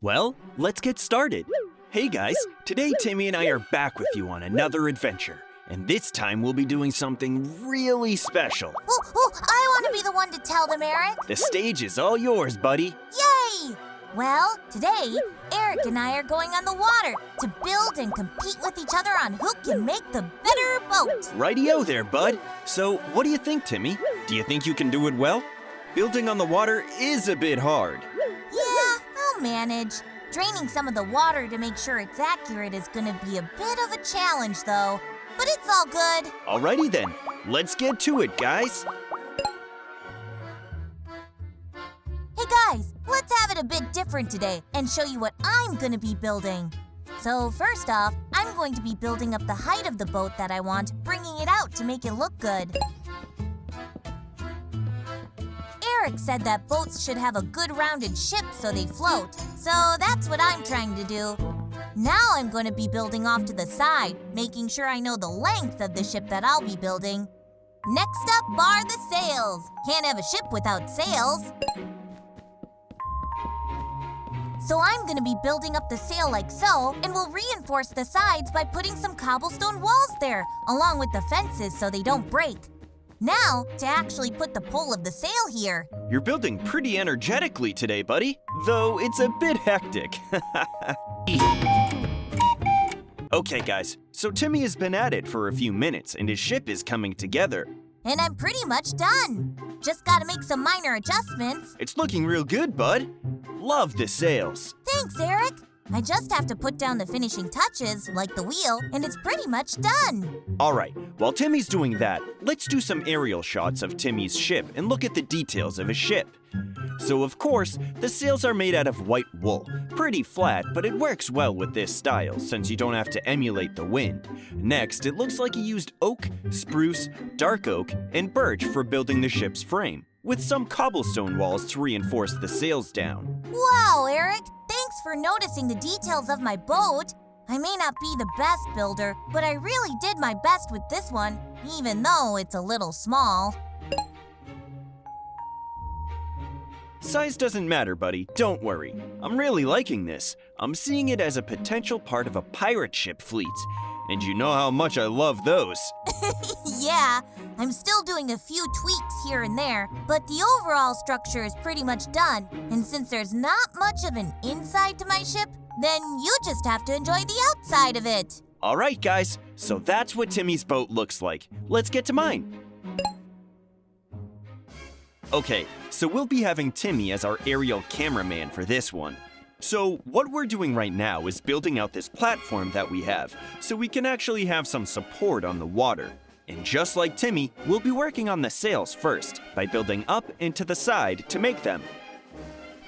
Well, let's get started. Hey guys, today Timmy and I are back with you on another adventure. And this time we'll be doing something really special. I want to be the one to tell them, Eric. The stage is all yours, buddy. Yay! Well, today, Eric and I are going on the water to build and compete with each other on who can make the better boat. Rightio there, bud. So, what do you think, Timmy? Do you think you can do it well? Building on the water is a bit hard. Yeah, I'll manage. Draining some of the water to make sure it's accurate is gonna be a bit of a challenge, though. But it's all good. Alrighty then, let's get to it, guys. Hey guys, let's have it a bit different today and show you what I'm gonna be building. So first off, I'm going to be building up the height of the boat that I want, bringing it out to make it look good. Eric said that boats should have a good rounded ship so they float, so that's what I'm trying to do. Now I'm going to be building off to the side, making sure I know the length of the ship that I'll be building. Next up are the sails. Can't have a ship without sails. So I'm going to be building up the sail like so, and we'll reinforce the sides by putting some cobblestone walls there, along with the fences so they don't break. Now, to actually put the pole of the sail here. You're building pretty energetically today, buddy, though it's a bit hectic. Okay, guys, so Timmy has been at it for a few minutes and his ship is coming together. And I'm pretty much done. Just gotta make some minor adjustments. It's looking real good, bud. Love the sails. Thanks, Eric. I just have to put down the finishing touches, like the wheel, and it's pretty much done. All right, while Timmy's doing that, let's do some aerial shots of Timmy's ship and look at the details of his ship. So of course, the sails are made out of white wool. Pretty flat, but it works well with this style since you don't have to emulate the wind. Next, it looks like he used oak, spruce, dark oak, and birch for building the ship's frame, with some cobblestone walls to reinforce the sails down. Wow, Eric! Thanks for noticing the details of my boat. I may not be the best builder, but I really did my best with this one, even though it's a little small. Size doesn't matter, buddy. Don't worry. I'm really liking this. I'm seeing it as a potential part of a pirate ship fleet. And you know how much I love those. Yeah, I'm still doing a few tweaks here and there, but the overall structure is pretty much done. And since there's not much of an inside to my ship, then you just have to enjoy the outside of it. All right, guys. So that's what Timmy's boat looks like. Let's get to mine. Okay, so we'll be having Timmy as our aerial cameraman for this one. So what we're doing right now is building out this platform that we have, so we can actually have some support on the water. And just like Timmy, we'll be working on the sails first, by building up and to the side to make them.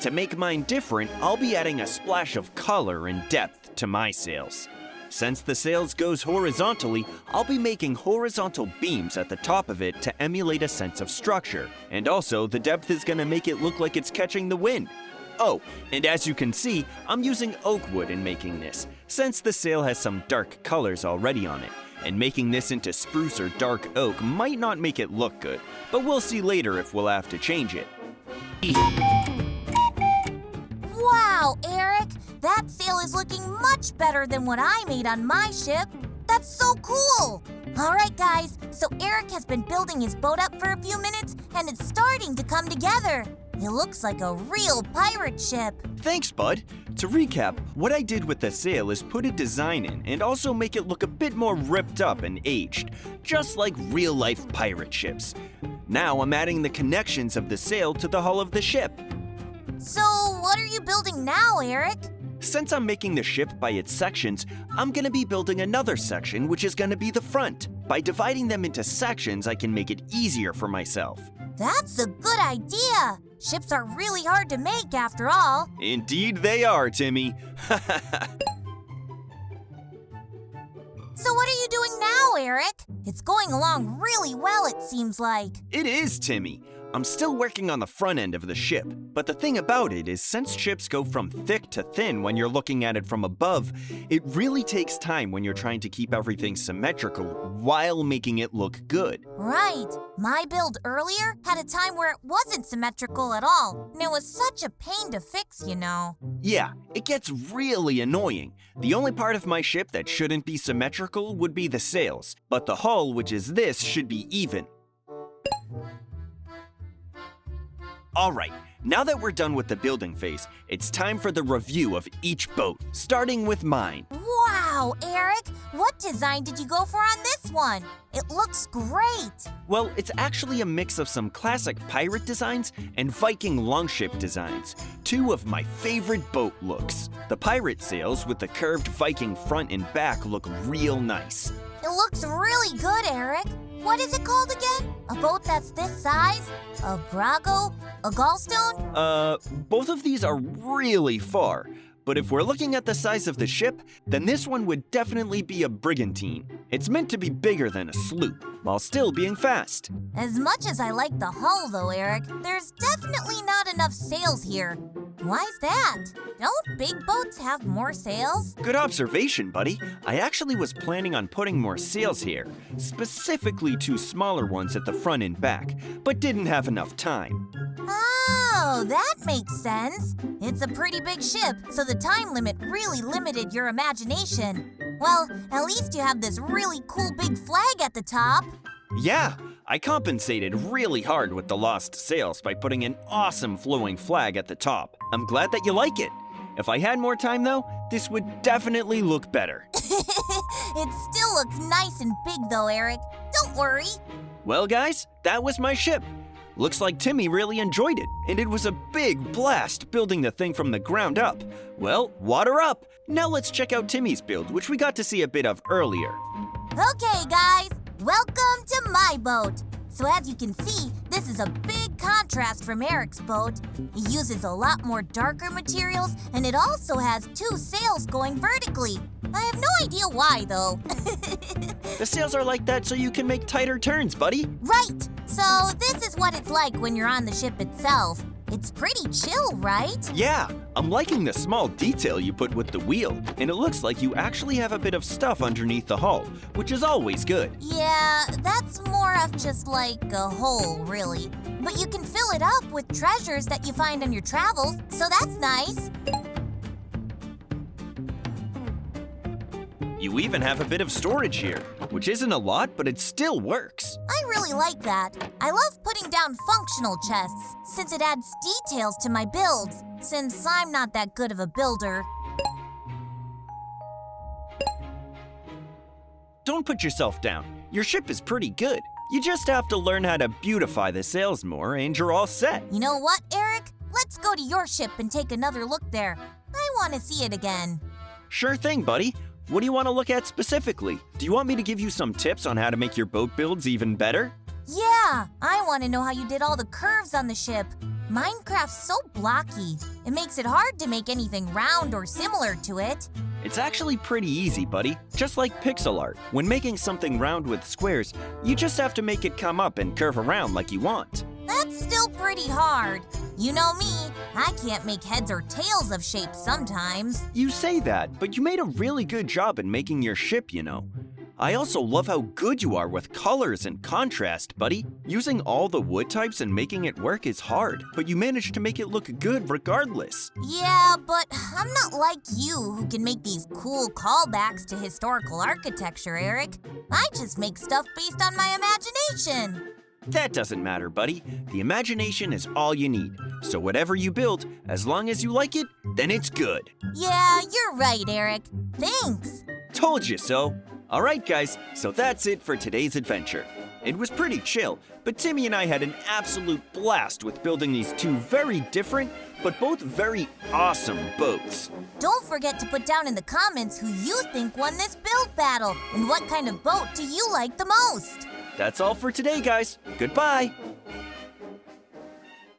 To make mine different, I'll be adding a splash of color and depth to my sails. Since the sails goes horizontally, I'll be making horizontal beams at the top of it to emulate a sense of structure. And also, the depth is gonna make it look like it's catching the wind. Oh, and as you can see, I'm using oak wood in making this, since the sail has some dark colors already on it. And making this into spruce or dark oak might not make it look good, but we'll see later if we'll have to change it. Wow, Eric! That sail is looking much better than what I made on my ship. That's so cool! Alright guys, so Eric has been building his boat up for a few minutes and it's starting to come together. It looks like a real pirate ship. Thanks, bud. To recap, what I did with the sail is put a design in and also make it look a bit more ripped up and aged, just like real-life pirate ships. Now I'm adding the connections of the sail to the hull of the ship. So what are you building now, Eric? Since I'm making the ship by its sections, I'm gonna be building another section which is gonna be the front. By dividing them into sections, I can make it easier for myself. That's a good idea! Ships are really hard to make after all. Indeed they are, Timmy. So what are you doing now, Eric? It's going along really well, it seems like. It is, Timmy. I'm still working on the front end of the ship, but the thing about it is since ships go from thick to thin when you're looking at it from above, it really takes time when you're trying to keep everything symmetrical while making it look good. Right. My build earlier had a time where it wasn't symmetrical at all, and it was such a pain to fix, you know. Yeah, it gets really annoying. The only part of my ship that shouldn't be symmetrical would be the sails, but the hull, which is this, should be even. Alright, now that we're done with the building phase, it's time for the review of each boat, starting with mine. Wow, Eric! What design did you go for on this one? It looks great! Well, it's actually a mix of some classic pirate designs and Viking longship designs, two of my favorite boat looks. The pirate sails with the curved Viking front and back look real nice. It looks really good, Eric. What is it called again? A boat that's this size? A Brago? A gallstone? Both of these are really far. But if we're looking at the size of the ship, then this one would definitely be a brigantine. It's meant to be bigger than a sloop, while still being fast. As much as I like the hull, though, Eric, there's definitely not enough sails here. Why's that? Don't big boats have more sails? Good observation, buddy. I actually was planning on putting more sails here, specifically two smaller ones at the front and back, but didn't have enough time. Oh, that makes sense. It's a pretty big ship, so the time limit really limited your imagination. Well, at least you have this really cool big flag at the top. Yeah, I compensated really hard with the lost sails by putting an awesome flowing flag at the top. I'm glad that you like it. If I had more time though, this would definitely look better. It still looks nice and big though, Eric. Don't worry. Well guys, that was my ship. Looks like Timmy really enjoyed it, and it was a big blast building the thing from the ground up. Well, water up! Now let's check out Timmy's build, which we got to see a bit of earlier. Okay, guys, welcome to my boat. So as you can see, this is a big contrast from Eric's boat. It uses a lot more darker materials, and it also has two sails going vertically. I have no idea why, though. The sails are like that so you can make tighter turns, buddy. Right. So this is what it's like when you're on the ship itself. It's pretty chill, right? Yeah, I'm liking the small detail you put with the wheel, and it looks like you actually have a bit of stuff underneath the hull, which is always good. Yeah, that's more of just like a hole, really. But you can fill it up with treasures that you find on your travels, so that's nice. You even have a bit of storage here, which isn't a lot, but it still works. I really like that. I love putting down functional chests, since it adds details to my builds, since I'm not that good of a builder. Don't put yourself down. Your ship is pretty good. You just have to learn how to beautify the sails more, and you're all set. You know what, Eric? Let's go to your ship and take another look there. I want to see it again. Sure thing, buddy. What do you want to look at specifically? Do you want me to give you some tips on how to make your boat builds even better? Yeah, I want to know how you did all the curves on the ship. Minecraft's so blocky. It makes it hard to make anything round or similar to it. It's actually pretty easy, buddy. Just like pixel art. When making something round with squares, you just have to make it come up and curve around like you want. That's still pretty hard. You know me, I can't make heads or tails of shapes sometimes. You say that, but you made a really good job in making your ship, you know. I also love how good you are with colors and contrast, buddy. Using all the wood types and making it work is hard, but you managed to make it look good regardless. Yeah, but I'm not like you who can make these cool callbacks to historical architecture, Eric. I just make stuff based on my imagination. That doesn't matter, buddy. The imagination is all you need. So whatever you build, as long as you like it, then it's good. Yeah, you're right, Eric. Thanks. Told you so. All right, guys, so that's it for today's adventure. It was pretty chill, but Timmy and I had an absolute blast with building these two very different, but both very awesome boats. Don't forget to put down in the comments who you think won this build battle, and what kind of boat do you like the most? That's all for today, guys. Goodbye.